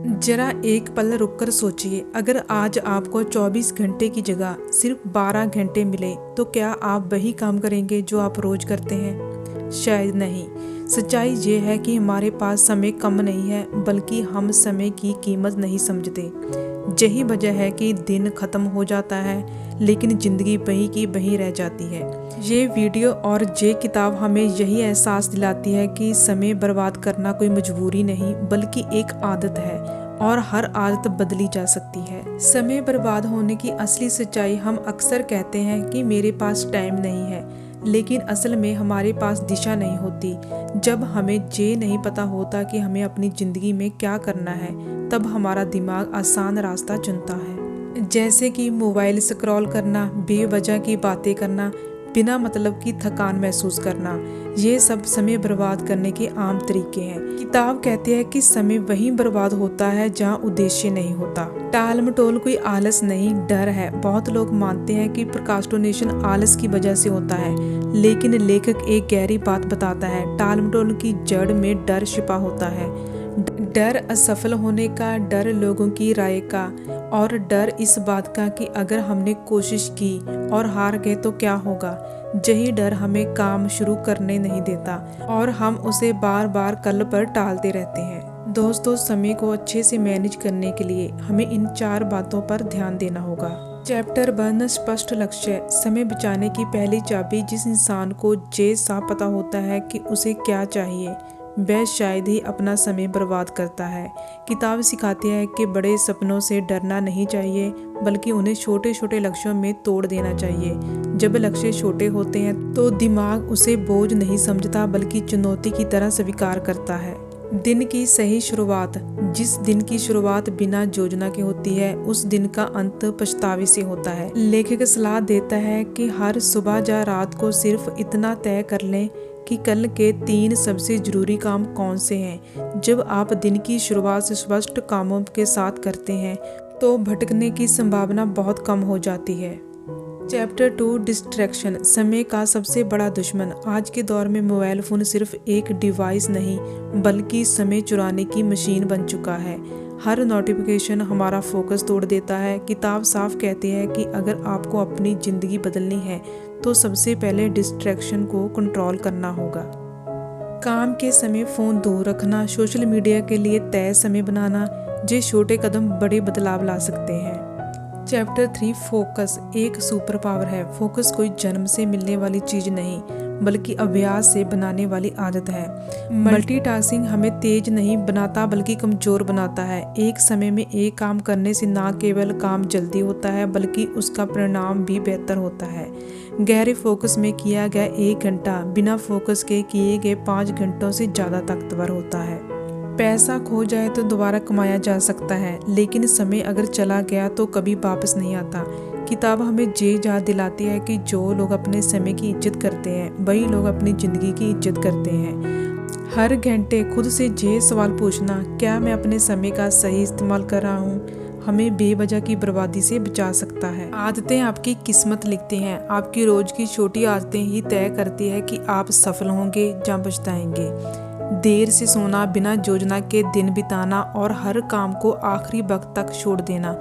जरा एक पल रुककर सोचिए, अगर आज आपको 24 घंटे की जगह सिर्फ 12 घंटे मिले तो क्या आप वही काम करेंगे जो आप रोज करते हैं? शायद नहीं। सच्चाई ये है कि हमारे पास समय कम नहीं है, बल्कि हम समय की कीमत नहीं समझते। यही वजह है कि दिन खत्म हो जाता है लेकिन जिंदगी वहीं की वहीं रह जाती है। ये वीडियो और ये किताब हमें यही एहसास दिलाती है कि समय बर्बाद करना कोई मजबूरी नहीं बल्कि एक आदत है और हर आदत बदली जा सकती है। समय बर्बाद होने की असली सच्चाई हम अक्सर कहते हैं कि मेरे पास टाइम नहीं है, लेकिन असल में हमारे पास दिशा नहीं होती। जब हमें ये नहीं पता होता कि हमें अपनी ज़िंदगी में क्या करना है, तब हमारा दिमाग आसान रास्ता चुनता है, जैसे कि मोबाइल स्क्रॉल करना, बेवजह की बातें करना, बिना मतलब की थकान महसूस करना। ये सब समय बर्बाद करने के आम तरीके हैं। किताब कहती है कि समय वहीं बर्बाद होता है जहाँ उद्देश्य नहीं होता। टाल मटोल कोई आलस नहीं, डर है। बहुत लोग मानते हैं कि प्रोक्रास्टिनेशन आलस की वजह से होता है, लेकिन लेखक एक गहरी बात बताता है। टाल मटोल की जड़ में डर छिपा होता है। डर असफल होने का, डर लोगों की राय का, और डर इस बात का कि अगर हमने कोशिश की और हार गए तो क्या होगा। यही डर हमें काम शुरू करने नहीं देता और हम उसे बार बार कल पर टालते रहते हैं। दोस्तों, समय को अच्छे से मैनेज करने के लिए हमें इन 4 बातों पर ध्यान देना होगा। चैप्टर 1, स्पष्ट लक्ष्य। समय बचाने की पहली चाबी। जिस इंसान को ये साफ पता होता है कि उसे क्या चाहिए, वह शायद ही अपना समय बर्बाद करता है। किताब सिखाती है कि बड़े सपनों से डरना नहीं चाहिए, बल्कि उन्हें छोटे छोटे लक्ष्यों में तोड़ देना चाहिए। जब लक्ष्य छोटे होते हैं तो दिमाग उसे बोझ नहीं समझता, बल्कि चुनौती की तरह स्वीकार करता है। दिन की सही शुरुआत। जिस दिन की शुरुआत बिना योजना के होती है, उस दिन का अंत पछतावे से होता है। लेखक सलाह देता है कि हर सुबह या रात को सिर्फ इतना तय कर लें कि कल के 3 सबसे जरूरी काम कौन से हैं। जब आप दिन की शुरुआत स्पष्ट कामों के साथ करते हैं तो भटकने की संभावना बहुत कम हो जाती है। Chapter 2, distraction. समय का सबसे बड़ा दुश्मन। आज के दौर में मोबाइल फ़ोन सिर्फ एक डिवाइस नहीं, बल्कि समय चुराने की मशीन बन चुका है। हर नोटिफिकेशन हमारा फोकस तोड़ देता है। किताब साफ कहती है कि अगर आपको अपनी ज़िंदगी बदलनी है तो सबसे पहले डिस्ट्रैक्शन को कंट्रोल करना होगा। काम के समय फ़ोन दूर रखना, सोशल मीडिया के लिए तय समय बनाना, ये छोटे कदम बड़े बदलाव ला सकते हैं। Chapter 3, focus. एक सुपर पावर है। फोकस कोई जन्म से मिलने वाली चीज़ नहीं, बल्कि अभ्यास से बनाने वाली आदत है। मल्टीटास्किंग हमें तेज नहीं बनाता, बल्कि कमज़ोर बनाता है। एक समय में एक काम करने से ना केवल काम जल्दी होता है, बल्कि उसका परिणाम भी बेहतर होता है। गहरे फोकस में किया गया 1 घंटा बिना फोकस के किए गए 5 घंटों से ज़्यादा ताकतवर होता है। पैसा खो जाए तो दोबारा कमाया जा सकता है, लेकिन समय अगर चला गया तो कभी वापस नहीं आता। किताब हमें ये याद दिलाती है कि जो लोग अपने समय की इज्जत करते हैं, वही लोग अपनी ज़िंदगी की इज्जत करते हैं। हर घंटे खुद से ये सवाल पूछना, क्या मैं अपने समय का सही इस्तेमाल कर रहा हूँ, हमें बेवजह की बर्बादी से बचा सकता है। आदतें आपकी किस्मत लिखती हैं। आपकी रोज की छोटी आदतें ही तय करती है कि आप सफल होंगे या पछताएंगे। देर से सोना, बिना योजना के दिन बिताना और हर काम को आखिरी वक्त तक छोड़ देना,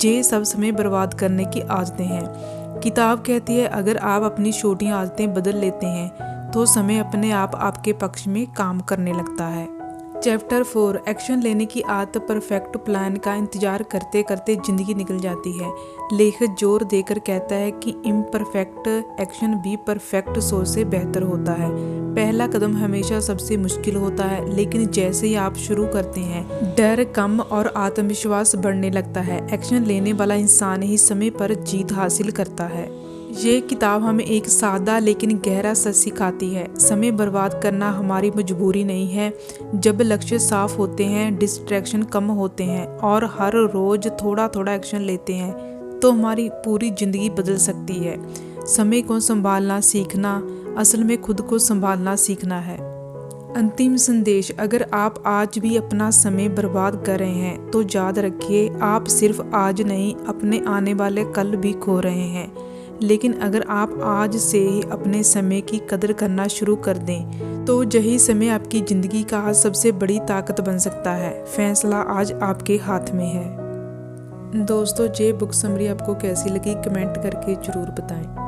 ये सब समय बर्बाद करने की आदतें हैं। किताब कहती है अगर आप अपनी छोटी आदतें बदल लेते हैं तो समय अपने आप आपके पक्ष में काम करने लगता है। चैप्टर 4, एक्शन लेने की आदत। परफेक्ट प्लान का इंतजार करते करते जिंदगी निकल जाती है। लेखक जोर देकर कहता है कि इम्परफेक्ट एक्शन भी परफेक्ट सोच से बेहतर होता है। पहला कदम हमेशा सबसे मुश्किल होता है, लेकिन जैसे ही आप शुरू करते हैं, डर कम और आत्मविश्वास बढ़ने लगता है। एक्शन लेने वाला इंसान ही समय पर जीत हासिल करता है। ये किताब हमें एक सादा लेकिन गहरा सच सिखाती है। समय बर्बाद करना हमारी मजबूरी नहीं है। जब लक्ष्य साफ होते हैं, डिस्ट्रैक्शन कम होते हैं और हर रोज थोड़ा थोड़ा एक्शन लेते हैं, तो हमारी पूरी ज़िंदगी बदल सकती है। समय को संभालना सीखना असल में खुद को संभालना सीखना है। अंतिम संदेश। अगर आप आज भी अपना समय बर्बाद कर रहे हैं तो याद रखिए, आप सिर्फ आज नहीं, अपने आने वाले कल भी खो रहे हैं। लेकिन अगर आप आज से ही अपने समय की कदर करना शुरू कर दें तो यही समय आपकी ज़िंदगी का आज सबसे बड़ी ताकत बन सकता है। फैसला आज आपके हाथ में है। दोस्तों, ये बुक समरी आपको कैसी लगी कमेंट करके ज़रूर बताएं।